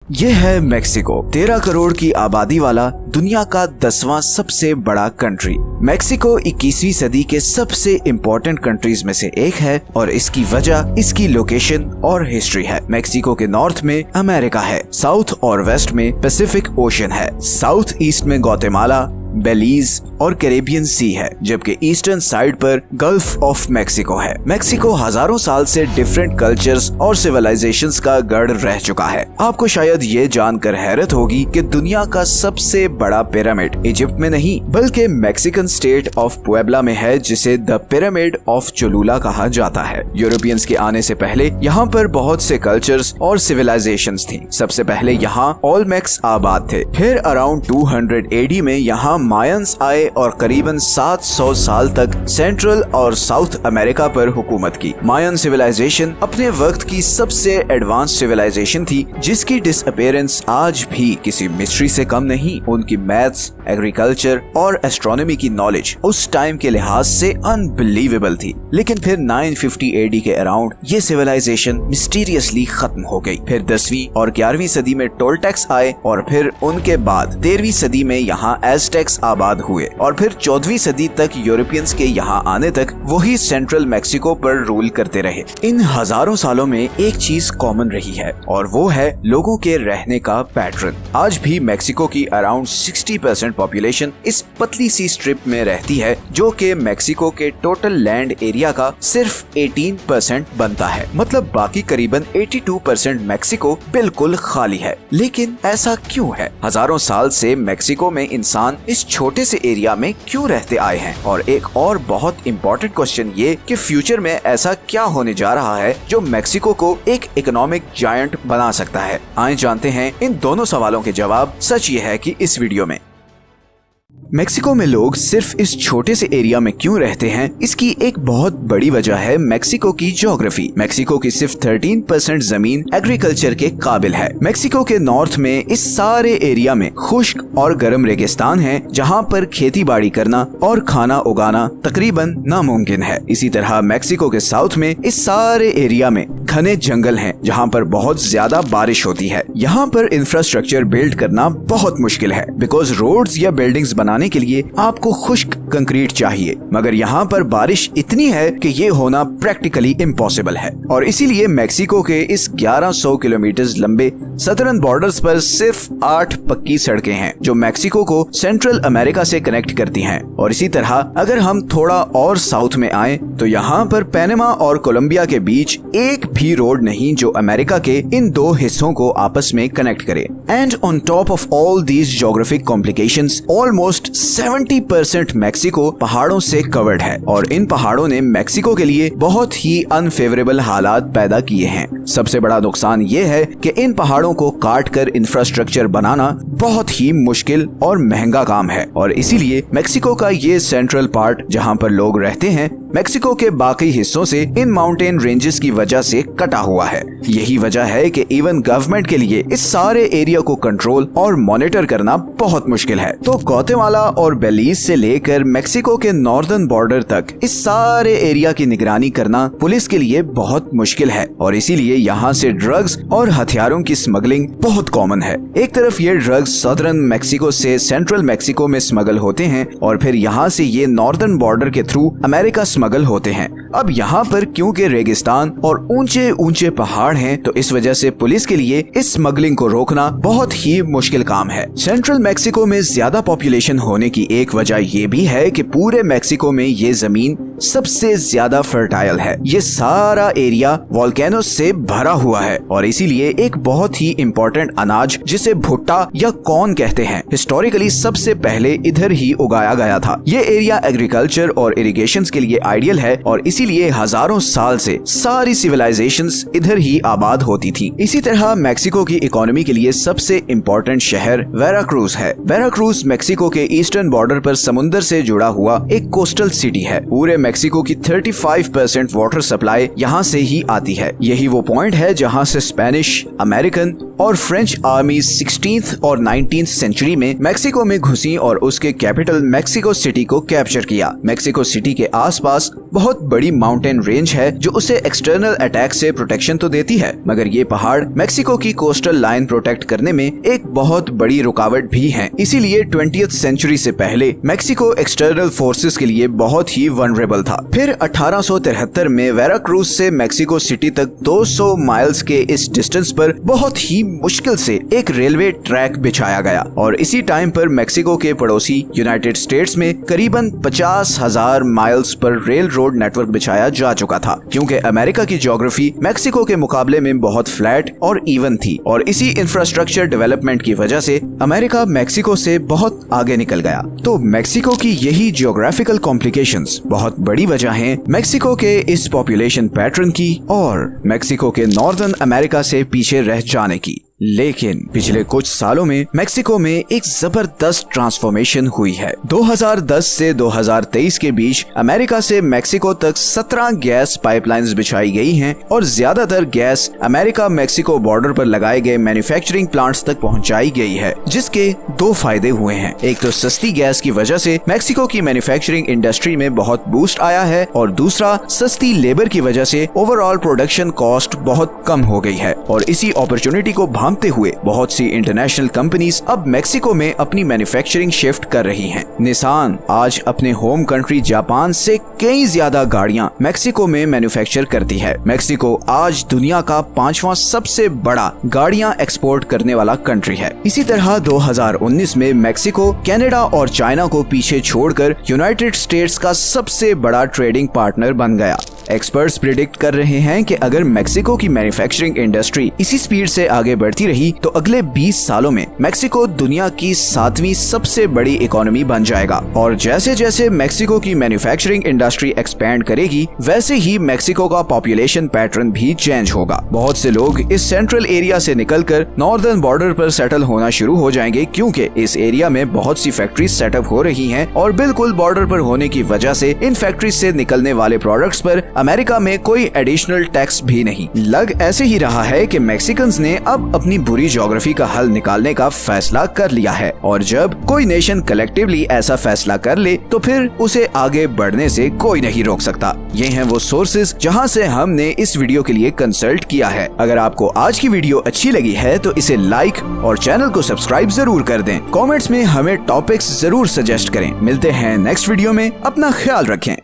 ये है मेक्सिको, 13 करोड़ की आबादी वाला दुनिया का 10वां सबसे बड़ा कंट्री। मेक्सिको 21वीं सदी के सबसे इम्पोर्टेंट कंट्रीज में से एक है और इसकी वजह इसकी लोकेशन और हिस्ट्री है। मेक्सिको के नॉर्थ में अमेरिका है, साउथ और वेस्ट में पैसिफिक ओशन है, साउथ ईस्ट में ग्वाटेमाला, बेलीज और कैरेबियन सी है, जबकि ईस्टर्न साइड पर गल्फ ऑफ मेक्सिको है। मेक्सिको हजारों साल से डिफरेंट कल्चर्स और सिविलाइजेशंस का गढ़ रह चुका है। आपको शायद ये जानकर हैरत होगी कि दुनिया का सबसे बड़ा पिरामिड इजिप्ट में नहीं बल्कि मैक्सिकन स्टेट ऑफ पुएब्ला में है, जिसे द पिरामिड ऑफ चोलुला कहा जाता है। यूरोपियंस के आने से पहले यहाँ पर बहुत से कल्चर्स और सिविलाइजेशंस थी। सबसे पहले यहाँ ओल्मेक्स आबाद थे, फिर अराउंड 200 AD में यहाँ मायंस आए और करीबन 700 साल तक सेंट्रल और साउथ अमेरिका पर हुकूमत की। मायन सिविलाइजेशन अपने वक्त की सबसे एडवांस सिविलाइजेशन थी, जिसकी डिसअपीयरेंस आज भी किसी मिस्ट्री से कम नहीं। उनकी मैथ्स, एग्रीकल्चर और एस्ट्रोनॉमी की नॉलेज उस टाइम के लिहाज से अनबिलीवेबल थी। लेकिन फिर 950 AD के अराउंड ये सिविलाइजेशन मिस्टीरियसली खत्म हो गई। फिर 10वीं और 11वीं सदी में टोल्टेक्स आए और फिर उनके बाद 13वीं सदी में यहाँ एज़टेक्स आबाद हुए और फिर 14वीं सदी तक यूरोपियंस के यहाँ आने तक वही सेंट्रल मेक्सिको पर रूल करते रहे। इन हजारों सालों में एक चीज कॉमन रही है और वो है लोगों के रहने का पैटर्न। आज भी मेक्सिको की अराउंड 60% पॉपुलेशन इस पतली सी स्ट्रिप में रहती है, जो कि मेक्सिको के टोटल लैंड एरिया का सिर्फ 18% बनता है। मतलब बाकी करीबन 82% मेक्सिको बिल्कुल खाली है। लेकिन ऐसा क्यों है? हजारों साल से मेक्सिको में इंसान इस छोटे से एरिया में क्यों रहते आए हैं? और एक और बहुत इम्पोर्टेंट क्वेश्चन ये कि फ्यूचर में ऐसा क्या होने जा रहा है जो मेक्सिको को एक इकोनॉमिक जायंट बना सकता है? आइए जानते हैं इन दोनों सवालों के जवाब। सच ये है कि इस वीडियो में मेक्सिको में लोग सिर्फ इस छोटे से एरिया में क्यों रहते हैं, इसकी एक बहुत बड़ी वजह है मेक्सिको की ज्योग्राफी। मेक्सिको की सिर्फ 13% जमीन एग्रीकल्चर के काबिल है। मेक्सिको के नॉर्थ में इस सारे एरिया में खुश्क और गर्म रेगिस्तान है, जहां पर खेती बाड़ी करना और खाना उगाना तकरीबन नामुमकिन है। इसी तरह मेक्सिको के साउथ में इस सारे एरिया में घने जंगल हैं, जहां पर बहुत ज्यादा बारिश होती है। यहाँ पर इंफ्रास्ट्रक्चर बिल्ड करना बहुत मुश्किल है, बिकॉज रोड्स या बिल्डिंग्स बनाने के लिए आपको खुश्क कंक्रीट चाहिए, मगर यहाँ पर बारिश इतनी है कि ये होना प्रैक्टिकली इम्पॉसिबल है। और इसीलिए मेक्सिको के इस 1100 किलोमीटर लंबे सदर्न बॉर्डर्स पर सिर्फ 8 पक्की सड़कें हैं, जो मेक्सिको को सेंट्रल अमेरिका से कनेक्ट करती हैं। और इसी तरह अगर हम थोड़ा और साउथ में आए तो यहाँ पर पैनामा और कोलंबिया के बीच एक भी रोड नहीं जो अमेरिका के इन दो हिस्सों को आपस में कनेक्ट करे। And on top of all these geographic complications, almost 70% Mexico पहाड़ों से कवर्ड है और इन पहाड़ों ने मेक्सिको के लिए बहुत ही अनफेवरेबल हालात पैदा किए हैं। सबसे बड़ा नुकसान ये है कि इन पहाड़ों को काट कर इंफ्रास्ट्रक्चर बनाना बहुत ही मुश्किल और महंगा काम है और इसीलिए मेक्सिको का ये सेंट्रल पार्ट जहाँ पर लोग रहते हैं, मेक्सिको के बाकी हिस्सों से इन माउंटेन रेंजेस की वजह से कटा हुआ है। यही वजह है कि इवन गवर्नमेंट के लिए इस सारे एरिया को कंट्रोल और मॉनिटर करना बहुत मुश्किल है। तो ग्वाटेमाला और बेलीज से लेकर मेक्सिको के नॉर्दर्न बॉर्डर तक इस सारे एरिया की निगरानी करना पुलिस के लिए बहुत मुश्किल है और इसीलिए यहाँ से ड्रग्स और हथियारों की स्मगलिंग बहुत कॉमन है। एक तरफ ये ड्रग्स सदर्न मेक्सिको से सेंट्रल मेक्सिको में स्मगल होते हैं और फिर यहाँ से ये नॉर्दर्न बॉर्डर के थ्रू अमेरिका स्मगल होते हैं। अब यहाँ पर क्योंकि रेगिस्तान और ऊंचे ऊंचे पहाड़ हैं, तो इस वजह से पुलिस के लिए इस स्मगलिंग को रोकना बहुत ही मुश्किल काम है। सेंट्रल मेक्सिको में ज्यादा पॉपुलेशन होने की एक वजह ये भी है कि पूरे मेक्सिको में ये जमीन सबसे ज्यादा फर्टाइल है। ये सारा एरिया वोल्केनोस से भरा हुआ है और इसीलिए एक बहुत ही इम्पोर्टेंट अनाज जिसे भुट्टा या कॉर्न कहते हैं, हिस्टोरिकली सबसे पहले इधर ही उगाया गया था। ये एरिया एग्रीकल्चर और इरिगेशन के लिए आइडियल है और इसीलिए हजारों साल से सारी सिविलाइजेशंस इधर ही आबाद होती थी। इसी तरह मेक्सिको की इकोनॉमी के लिए सबसे इम्पोर्टेंट शहर वेराक्रूज है। वेराक्रूज मेक्सिको के ईस्टर्न बॉर्डर पर समुद्र से जुड़ा हुआ एक कोस्टल सिटी है। पूरे मेक्सिको की 35% वाटर सप्लाई यहाँ से ही आती है। यही वो पॉइंट है जहाँ से स्पेनिश, अमेरिकन और फ्रेंच आर्मी 16th और 19th सेंचुरी में मेक्सिको में घुसी और उसके कैपिटल मेक्सिको सिटी को कैप्चर किया। मेक्सिको सिटी के आसपास बहुत बड़ी माउंटेन रेंज है जो उसे एक्सटर्नल अटैक से प्रोटेक्शन तो देती है, मगर ये पहाड़ मेक्सिको की कोस्टल लाइन प्रोटेक्ट करने में एक बहुत बड़ी रुकावट भी है। इसीलिए 20th सेंचुरी से पहले मेक्सिको एक्सटर्नल फोर्सेस के लिए बहुत ही वनरेबल था। फिर 1873 में वेराक्रूज से मेक्सिको सिटी तक 200 माइल्स के इस डिस्टेंस पर बहुत ही मुश्किल से एक रेलवे ट्रैक बिछाया गया और इसी टाइम पर मेक्सिको के पड़ोसी यूनाइटेड स्टेट्स में करीबन 50,000 miles per rail road network बिछाया जा चुका था, क्योंकि अमेरिका की ज्योग्राफी मेक्सिको के मुकाबले में बहुत फ्लैट और इवन थी और इसी इंफ्रास्ट्रक्चर डेवलपमेंट की वजह से अमेरिका मेक्सिको से बहुत आगे निकल गया। तो मेक्सिको की यही जियोग्राफिकल कॉम्प्लिकेशंस बहुत बड़ी वजह हैं मेक्सिको के इस पॉपुलेशन पैटर्न की और मेक्सिको के नॉर्दर्न अमेरिका से पीछे रह जाने की। लेकिन पिछले कुछ सालों में मेक्सिको में एक जबरदस्त ट्रांसफॉर्मेशन हुई है। 2010 से 2023 के बीच अमेरिका से मेक्सिको तक 17 गैस पाइपलाइंस बिछाई गई हैं और ज्यादातर गैस अमेरिका मेक्सिको बॉर्डर पर लगाए गए मैन्युफैक्चरिंग प्लांट्स तक पहुंचाई गई है, जिसके दो फायदे हुए हैं। एक तो सस्ती गैस की वजह से मेक्सिको की मैन्युफैक्चरिंग इंडस्ट्री में बहुत बूस्ट आया है और दूसरा सस्ती लेबर की वजह से ओवरऑल प्रोडक्शन कॉस्ट बहुत कम हो गई है और इसी अपॉर्चुनिटी को भांपते हुए बहुत सी इंटरनेशनल कंपनीज अब मेक्सिको में अपनी मैन्युफैक्चरिंग शिफ्ट कर रही हैं। निसान आज अपने होम कंट्री जापान से कई ज्यादा गाड़ियां मेक्सिको में मैन्युफैक्चर करती है। मेक्सिको आज दुनिया का 5वां सबसे बड़ा गाड़ियां एक्सपोर्ट करने वाला कंट्री है। इसी तरह 2019 में मेक्सिको कनाडा और चाइना को पीछे छोड़कर यूनाइटेड स्टेट्स का सबसे बड़ा ट्रेडिंग पार्टनर बन गया। एक्सपर्ट्स प्रिडिक्ट कर रहे हैं कि अगर मेक्सिको की मैन्युफैक्चरिंग इंडस्ट्री इसी स्पीड से आगे बढ़ती रही तो अगले 20 सालों में मेक्सिको दुनिया की 7वीं सबसे बड़ी इकोनॉमी बन जाएगा। और जैसे जैसे मेक्सिको की मैन्युफैक्चरिंग इंडस्ट्री एक्सपैंड करेगी वैसे ही मेक्सिको का पॉपुलेशन पैटर्न भी चेंज होगा। बहुत से लोग इस सेंट्रल एरिया से निकलकर नॉर्दर्न बॉर्डर पर सेटल होना शुरू हो जाएंगे, क्योंकि इस एरिया में बहुत सी फैक्ट्रीज सेटअप हो रही हैं और बिल्कुल बॉर्डर पर होने की वजह से इन फैक्ट्रीज से निकलने वाले प्रोडक्ट्स पर अमेरिका में कोई एडिशनल टैक्स भी नहीं। लग ऐसे ही रहा है कि मैक्सिकन्स ने अब अपनी बुरी ज्योग्राफी का हल निकालने का फैसला कर लिया है और जब कोई नेशन कलेक्टिवली ऐसा फैसला कर ले तो फिर उसे आगे बढ़ने से कोई नहीं रोक सकता। ये हैं वो सोर्सेज जहां से हमने इस वीडियो के लिए कंसल्ट किया है। अगर आपको आज की वीडियो अच्छी लगी है तो इसे लाइक और चैनल को सब्सक्राइब जरूर कर दें। कमेंट्स में हमें टॉपिक्स जरूर सजेस्ट करें। मिलते हैं नेक्स्ट वीडियो में, अपना ख्याल रखें।